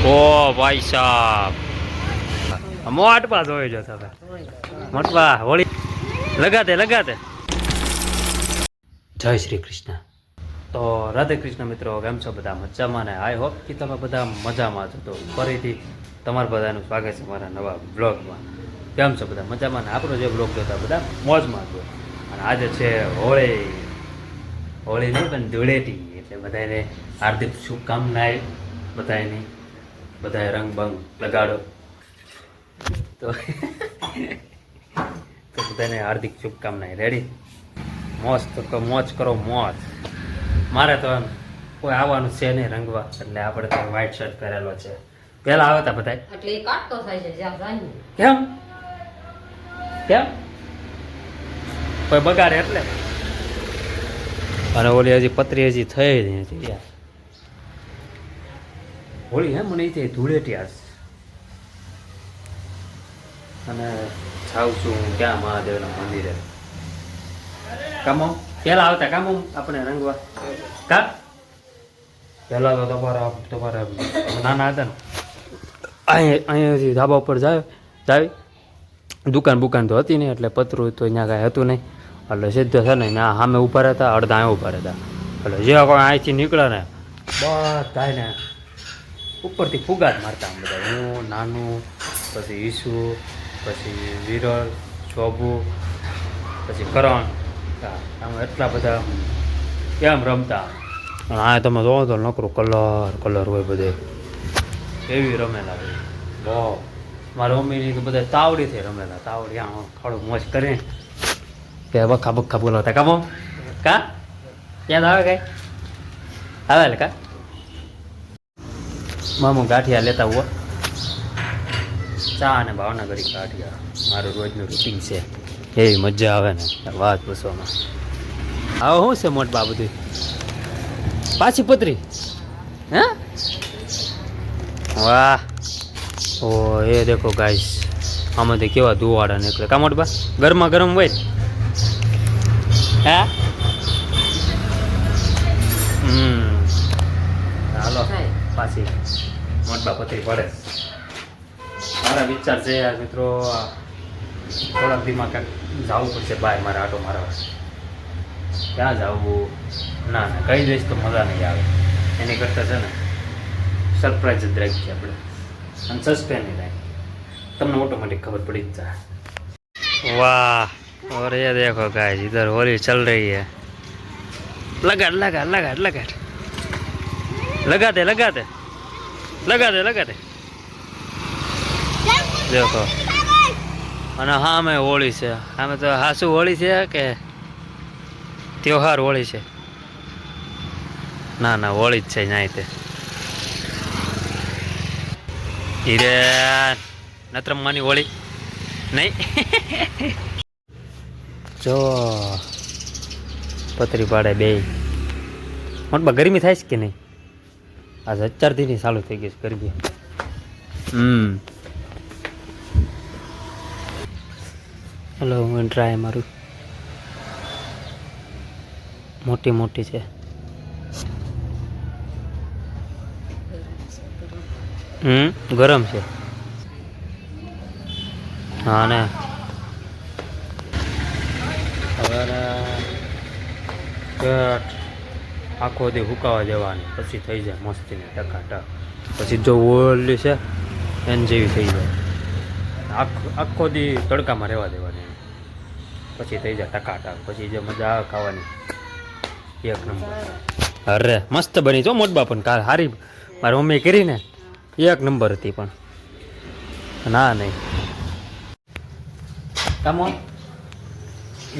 ઓ ભાઈ સાહેબ મોટપા જોઈ જો તમે મોટપા હોળી લગાતે જય શ્રી કૃષ્ણ. તો રાધે કૃષ્ણ મિત્રો, કેમ છો બધા? મજામાં ને? આઈ હોપ કે તમે બધા મજામાં છો. તો ફરીથી તમારા બધાનું સ્વાગત છે મારા નવા બ્લોગમાં. કેમ છો બધા? મજામાં ને? આપણો જે બ્લોગ જોતા બધા મોજમાં છો. અને આજે છે હોળી નહીં પણ ધૂળેટી, એટલે બધાને હાર્દિક શુભકામનાએ. બધાએ રંગ બંગ લગાડો. તો બધાને હાર્દિક શુભકામનાએ. રેડી? મોજ કરો મોજ. મારે તો કોઈ આવવાનું છે નહીં રંગવા, એટલે આપણે તો વ્હાઈટ શર્ટ પહેરેલો છે. પહેલા આવતા બધા એટલે કાટતો થાય છે. કેમ કોઈ બગાડે એટલે. અને ઓલી હજી પતરી હજી થઈ જ નથી યાર. હોળી હે મને તે ધૂળેટી આજ. અને જાઉં છું ક્યાં મહાદેવના મંદિરે. કામો પેલા આવતા કામો આપણે રંગવા કા પેલા તો તમારે નાના હતા ને અહીંયાથી ધાબા ઉપર જાવી દુકાન તો હતી નહીં, એટલે પતરું તો અહીંયા કાંઈ હતું નહીં. એટલે સીધો છે ને ત્યાં સામે ઊભા રહેતા, અડધા અહીંયા ઊભા રહેતા. એટલે જે કોઈ અહીંથી નીકળે ને બધાને ઉપરથી ફુગા જ મારતા આમ બધા. હું નાનું, પછી ઈસુ, પછી વિરલ, શોભુ, પછી કરણ, આમ એટલા બધા કેમ રમતા. અને આ તમે જોવો તો નકરું કલર હોય બધે, એવી રમેલા હોય. બહુ મારા મમ્મીની તો બધા તાવડીથી રમેલા. તાવડી આમ થોડું મોજ કરીને કે બખા બોલાવતા. કામો કા યાદ આવે કઈ આવે એટલે કા મામુ ગાંઠિયા લેતા હુआ ચા અને ભાવનગરી ગાંઠિયા. મારું રોજનું રૂટીન છે. એવી મજા આવે ને વાત પૂછવામાં. હવે શું છે મોટ બા બધું પાછી પતરી હે? વાહ ઓ એ દેખો ગાઈસ, આમાંથી કેવા ધુવાડા નીકળે. કા મોટ બા ગરમા ગરમ હોય હે? હાલો પાછી મોટબા પતરી પડે. મારા વિચાર છે યાર મિત્રો, થોડાક દીમાં ક્યાંક જવું પડશે બાય મારે આટો મારવા. ક્યાં જવું? ના કહી દઈશ તો મજા નહીં આવે. એની કરતાં છે ને સરપ્રાઈઝ જ રાખીએ આપણે, અને સસ્પેન્સ નહીં રાખીએ. તમને ઓટોમેટિક ખબર પડી જ જાય. વાહ और ये देखो गाइस, इधर होली चल रही है. लगाते देखो. અને હા મેં હોળી છે. આમે તો હાસુ હોળી છે કે ત્યોહાર હોળી છે? ના હોળી જ છે ત્યાં. તે હીરે નત્રમ્માની હોળી નહીં. જો પતરી પાડે બે મોટમાં ગરમી થાય છે કે નહીં? આજે 4 દીની ચાલુ થઈ ગઈ છે ગરમી. હલો હું ટ્રાય મારું. મોટી છે. ગરમ છે. હા ને હવે આખો દી હુકાવા દેવાની, પછી થઈ જાય મસ્તીને ટકાટક. પછી જો ઓલી છે એન જેવી થઈ જાય. આખો દી તડકામાં રહેવા દેવાની, પછી થઈ જાય ટકાટક. પછી જે મજા આવે ખાવાની એક નંબર. અરે મસ્ત બની છો મોટબા, પણ કાલ હારી મારી મમ્મી કરીને એક નંબર હતી. પણ ના નહીં કામો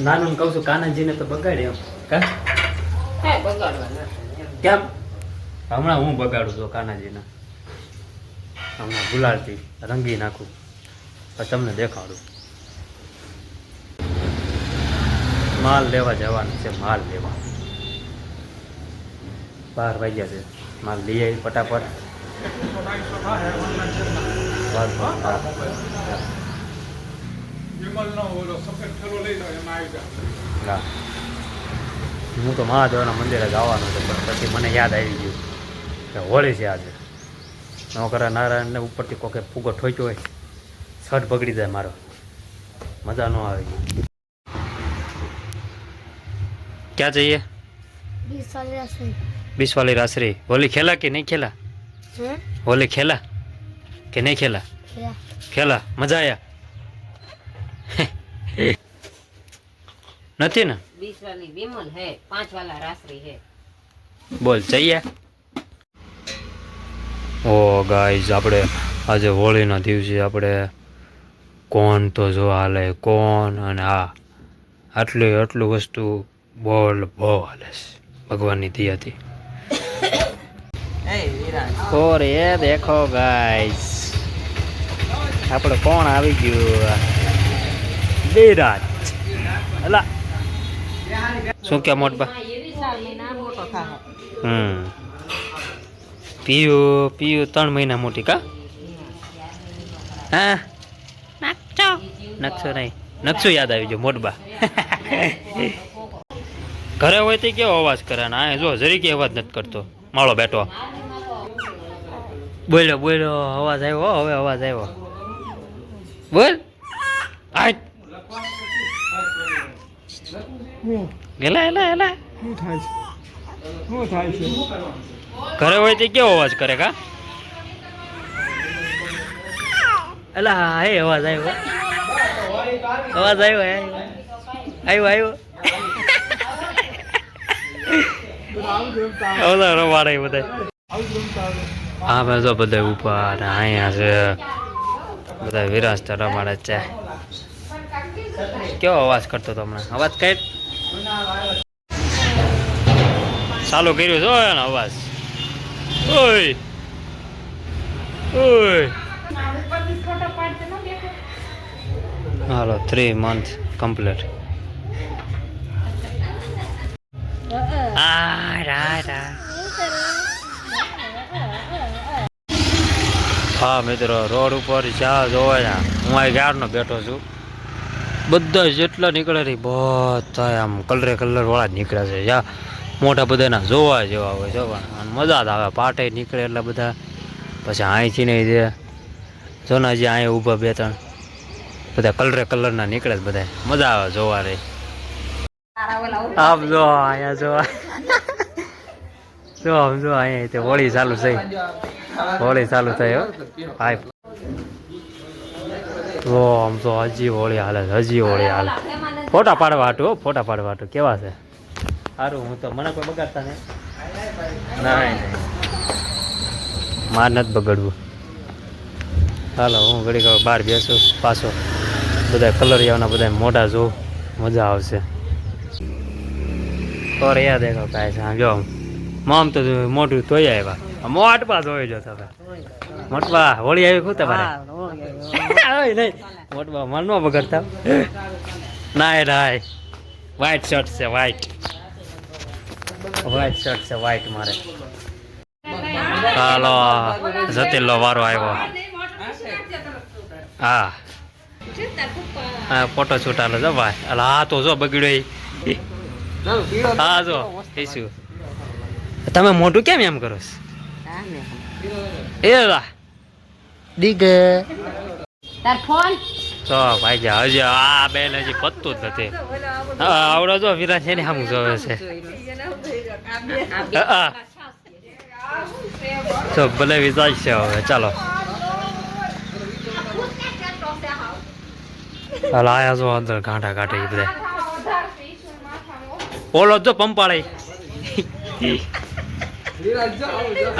નાનું કહું છું કાનાજીને તો બગાડે એમ કા કેમ? હમણાં હું બગાડું છું કાનાજીને. હમણાં ગુલાલથી રંગી નાખું, પછી તમને દેખાડું. માલ લેવા જવાનું છે. માલ લેવા 12 વાગ્યા છે. માલ લઈ આવી ફટાફટ. હું તો મહાદેવના મંદિરે જવાનું છે, પણ પછી મને યાદ આવી ગયું કે હોળી છે આજે. નોકરા નારાયણને ઉપરથી કોકે ફૂગો ઠોક્યો હોય શર્ટ બગડી જાય મારો, મજા ન આવે. ક્યાં જઈએ? 20 वाली रासरी. होली खेला कि नहीं खेला? होली खेला कि नहीं खेला? खेला. मजा आया? नहीं ना? 20 वाली विमल है, 5 वाला रासरी है. बोल चाहिए? ઓ ગાઈઝ આપણે આજે હોળીના દિવસે આપણે કોણ તો જો હાલે કોણ અને આટલું વસ્તુ બોલ બહુ હાલે છે ભગવાનની દયાથી. और ये देखो गाइस આપણે કોણ આવી ગયું? વિરાજ. અલા શું કે મોટબા? પીયુ 3 મહિના મોટી કા? હા નકશો નહીં, નકશો યાદ આવી ગયો મોટબા. ઘરે હોય તો કેવો અવાજ કરે ને આ જો જરી કે અવાજ નથી કરતો માળો બેઠો. બોલ્યો અવાજ આવ્યો, હવે અવાજ આવ્યો. બોલ એલા ઘરે હોય તો કેવો અવાજ કરે કા? એલા હે અવાજ આવ્યો રવાડે બધા. હા મેં જો બધા ઉપર અહીંયા છે બધા વિરાજતા રમાડે છે. કેવો અવાજ કરતો હતો હમણાં? અવાજ કઈ ચાલુ કર્યું છો એનો અવાજ? ઓય હાલો 3 months કમ્પ્લીટ. હા મિત્રો રોડ ઉપર જ્યાં જોવાય હું આ ગારનો બેઠો છું. બધા જેટલા નીકળે રહી બધા આમ કલર વાળા જ નીકળે છે. જ્યાં મોટા બધાના જોવા જેવા હોય છે અને મજા જ આવે. પાટે નીકળે એટલે બધા પછી અહીંથી નહીં છે જોના જે અહીંયા ઊભા 2-3 બધા કલરના નીકળે જ બધા મજા આવે જોવા રહી. આમ જો અહીંયા જોવા જો અહીંયા હોળી ચાલુ થઈ, હોળી ચાલુ થઈ. હા તો આમ તો હજી હોળી હાલે. ફોટા પાડવા હાટું કેવા છે સારું. હું તો મને કોઈ બગાડતા નહીં. માર નથી બગડવું. હાલો હું ઘડીક બહાર બેસું પાછો બધા કલરિયાઓના બધા મોઢા જોઉં, મજા આવશે. और याद है कांई છે જો મમ તો મોઢું ધોઈ આવ્યા. મોટવા ધોઈ જો તમે મોટવા હોળી આવી શું તમારે? નહીં મોટવા મન ન બગડતા. નાય વ્હાઈટ શર્ટ છે વ્હાઈટ શર્ટ છે વ્હાઈટ મારે. હાલો જતીલો વારો આવ્યો. હા ફોટો શૂટ હાલે જો ભાઈ. હા તો જો બગડ્યો. હા જો શું તમે મોઢું કેમ એમ કરો છો? દીગ તાર ફોન તો ભાઈ જા હજી આ બેન હજી પતતું જ નથી. હા આવડો જો વિરાજ છે ને સામું જોવે છે. તો ભલે વિચાર છે હવે ચાલો. હાલ આયા જો અંદર ગાંઠા કાઢે એ બધા. ઓલો જો પંપાળે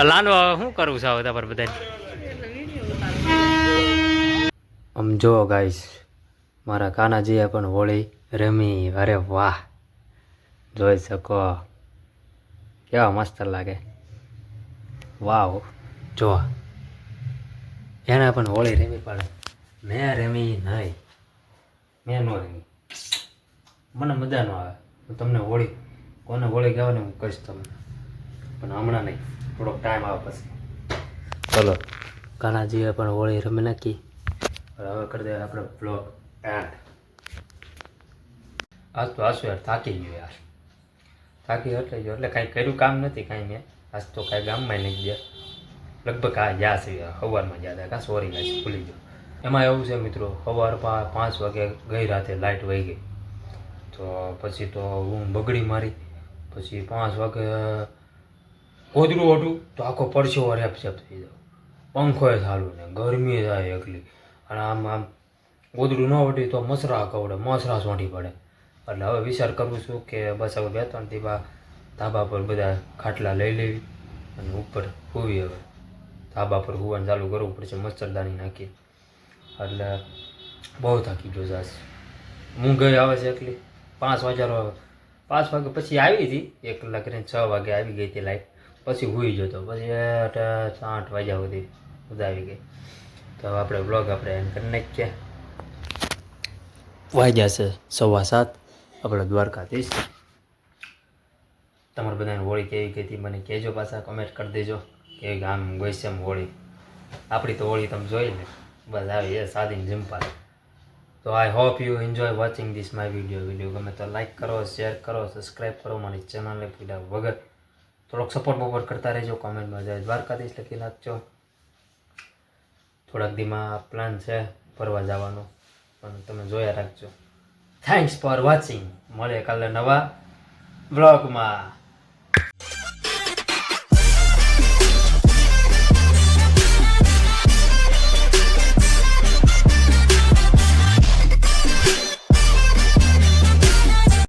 લાનો શું કરવું છે તમારે બધા? આમ જો ગાઈસ મારા કાનાજીએ પણ હોળી રમી. અરે વાહ જોઈ શકો કેવા મસ્ત લાગે. વાહ જો એને પણ હોળી રમી પડે. મેં રમી નહીં, મેં ન રમી. મને મજા ન આવે. તમને હોળી કોને હોળી કહેવાને હું કહીશ તમને, પણ હમણાં નહીં, થોડોક ટાઈમ આવે પછી. ચલો કાનાજીએ પણ હોળી રમી નાખી. હવે કરી દે આપણે બ્લોગ એન્ડ. આજ તો આસુ યાર થાકી ગયો થાકી એટલે કાંઈ કર્યું કામ નથી કાંઈ. મેં આજ તો કાંઈ ગામમાં નહીં ગયા. લગભગ આ ગયા છે સવારમાં ગયા હતા સોરી ગાઈસ ભૂલી ગયો. એમાં એવું છે મિત્રો સવાર 5 વાગે ગઈ રાતે લાઇટ વહી ગઈ તો પછી તો હું બગડી મારી. પછી 5 વાગે ગોદડું ઓઢું તો આખો પરસેવો રેપઝેપ થઈ જાવ, પંખોય ચાલુ ને ગરમી થાય એકલી, અને આમ ગોદડું ન ઓઢી તો મસરા કવડે, મસરા સોંટી પડે. એટલે હવે વિચાર કરું છું કે બસ હવે 2-3 દી ધાબા પર બધા ખાટલા લઈ લેવી અને ઉપર સૂવી. હવે ધાબા પર સૂવાનું ચાલુ કરવું પડશે મચ્છરદાની નાખી. એટલે બહુ થાકી ગયો જાસ. હું ગઈ આવે છે એકલી 5 વાગે પછી આવી હતી, 1 કલાક રહીને 6 વાગે આવી ગઈ હતી લાઈટ. પછી સૂઈ જતો, પછી 8 વાગ્યા સુધી બધા આવી ગઈ. તો હવે આપણે બ્લોગ આપણે એન્ડ કરી નાખીએ. વાગ્યા છે 7:15. આપણે દ્વારકાધીશ. તમારે બધાને હોળી કેવી ગઈ હતી મને કહેજો, પાછા કમેન્ટ કરી દેજો કે આમ ગઈ હોળી. આપણી તો હોળી તમે જોઈ ને, બસ આવી એ સાદી સિમ્પલ. તો I hope you enjoy watching this my video ગમે તો લાઈક કરો, શેર કરો, સબસ્ક્રાઈબ કરો મારી ચેનલને પીડા વગર. થોડોક સપોર્ટ બપોર્ટ કરતા રહેજો, કોમેન્ટમાં જાય દ્વારકાધીશ લખી નાખજો. થોડાક દીમાં પ્લાન છે ફરવા જવાનો, પણ તમે જોયા રાખજો. Thanks for watching. મળે કાલે નવા બ્લોગમાં.